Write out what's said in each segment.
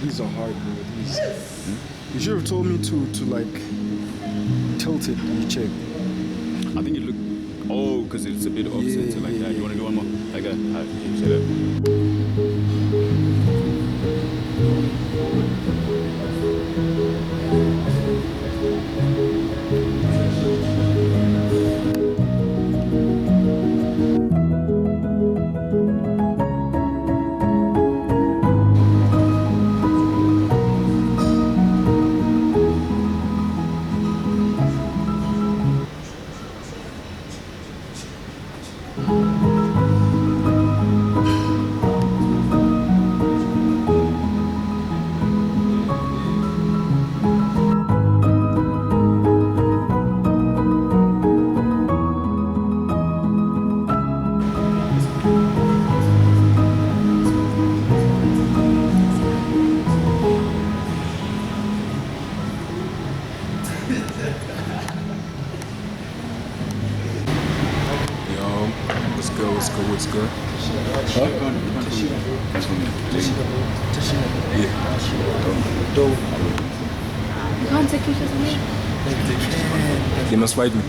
These are hard, bro. These. You should have told me to like tilt it and check. I think it looked. Oh, because it's a bit offset like that. You want to do one more? Like that? You say that. What's good? Huh? You can't take pictures of me? They must fight me.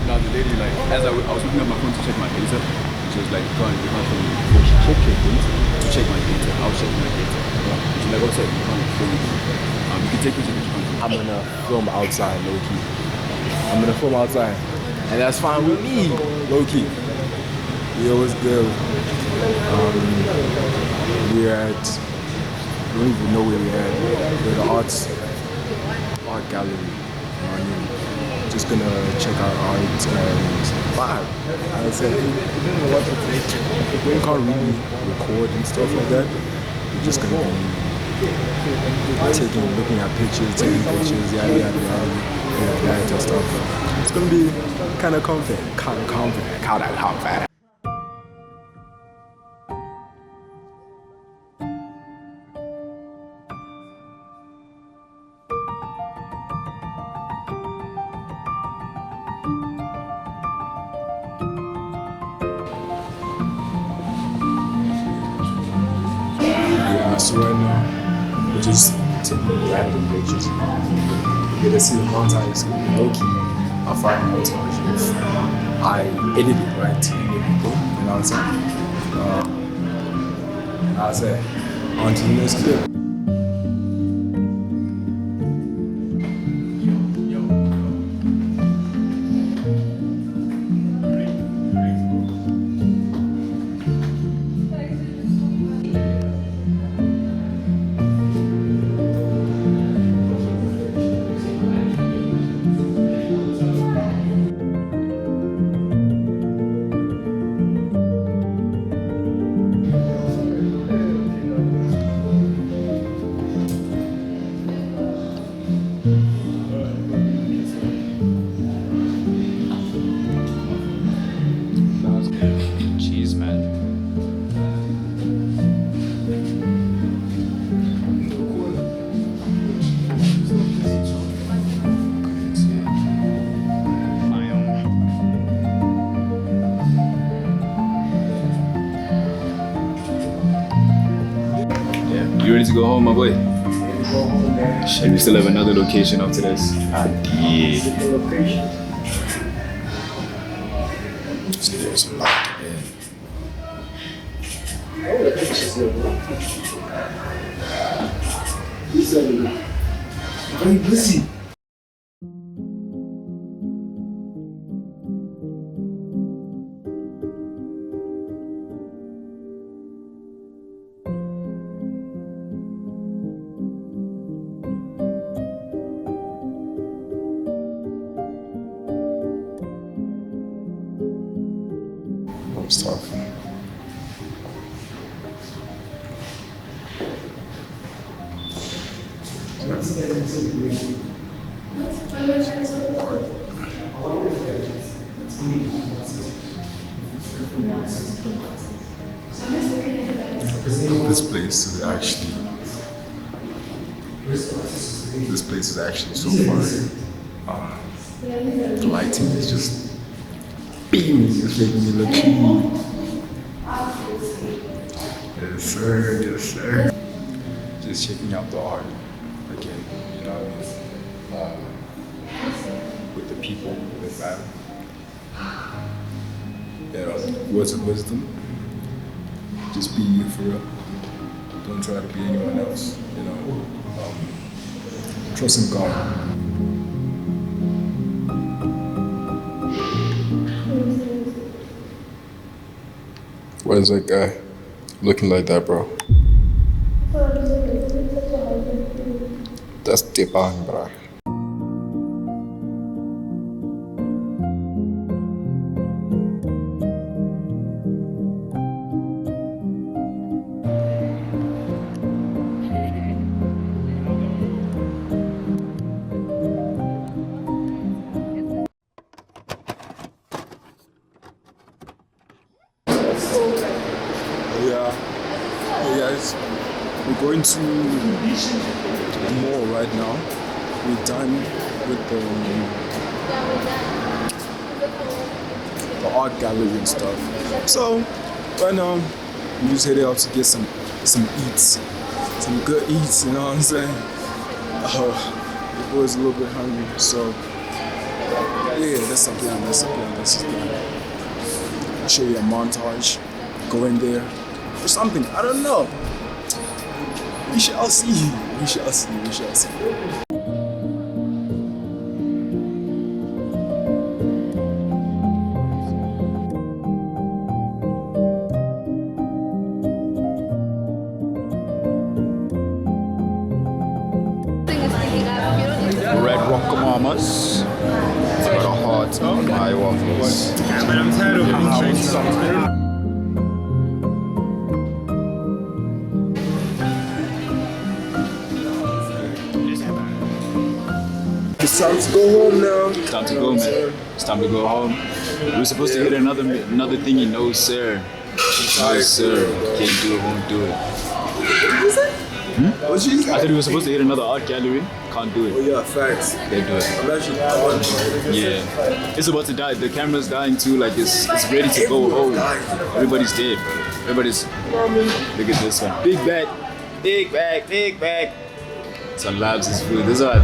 No, the lady, like, as I was looking at my phone to check my data, she was like, go on, you can't film me. Check your data. To check my data. I was checking my data. She's like, what's up? You can't film me. You can take pictures, but you can't film me. I'm gonna film outside, low key. I'm gonna film outside. And that's fine with me, low key. Yeah, what's good? We're at, I don't even know where we're at. We're at the art gallery. Just gonna check out art and vibe. I said, we can't really record and stuff like that. We're just gonna be looking at pictures, taking pictures, yada yada yada, and stuff. It's gonna be kind of confident. So right now, we're just taking random pictures. You're gonna see the montage is gonna be low-key. I'll find a montage if I edit it right to make people, you know what I'm saying? On to the next clip. ready to go home, my boy? Shit, we still have another location after this. Ah, yeah. There's a lot. Hey, listen. That was tough. This place is actually so fun. The lighting is just beaming, it's making me look cool. Yes sir, yes sir. Just checking out the art again, you know what I mean? With the people, with that. You know, words of wisdom. Just be you for real. Don't try to be anyone else, you know. Trust in God. Why is that guy looking like that, bro? That's Tepang, bro. Hey guys, we're going to the mall right now. We're done with the art gallery and stuff. So right now we just headed out to get some eats, some good eats. You know what I'm saying? The boy's a little bit hungry, so yeah, that's the plan. That's the plan. I'll show you a montage. Go in there or something. I don't know. We shall see. We shall see. We shall see. Red Rock Mamas. Got a heart on my waffles. Yeah, man, I'm tired of being straight. It's time to go home now. It's time to go, man. It's time to go home. We were supposed to hit another thingy. No, sir. No, sir. Can't do it, won't do it. What you I thought we were supposed to hit another art gallery. Can't do Oh it. yeah, facts. They do it. I'm actually done. Yeah. It's about to die. The camera's dying too. Like it's ready to go home. Everybody's dead. Everybody's. Look at this one. Big bag. Big bag. Big bag. Some labs is food. This one.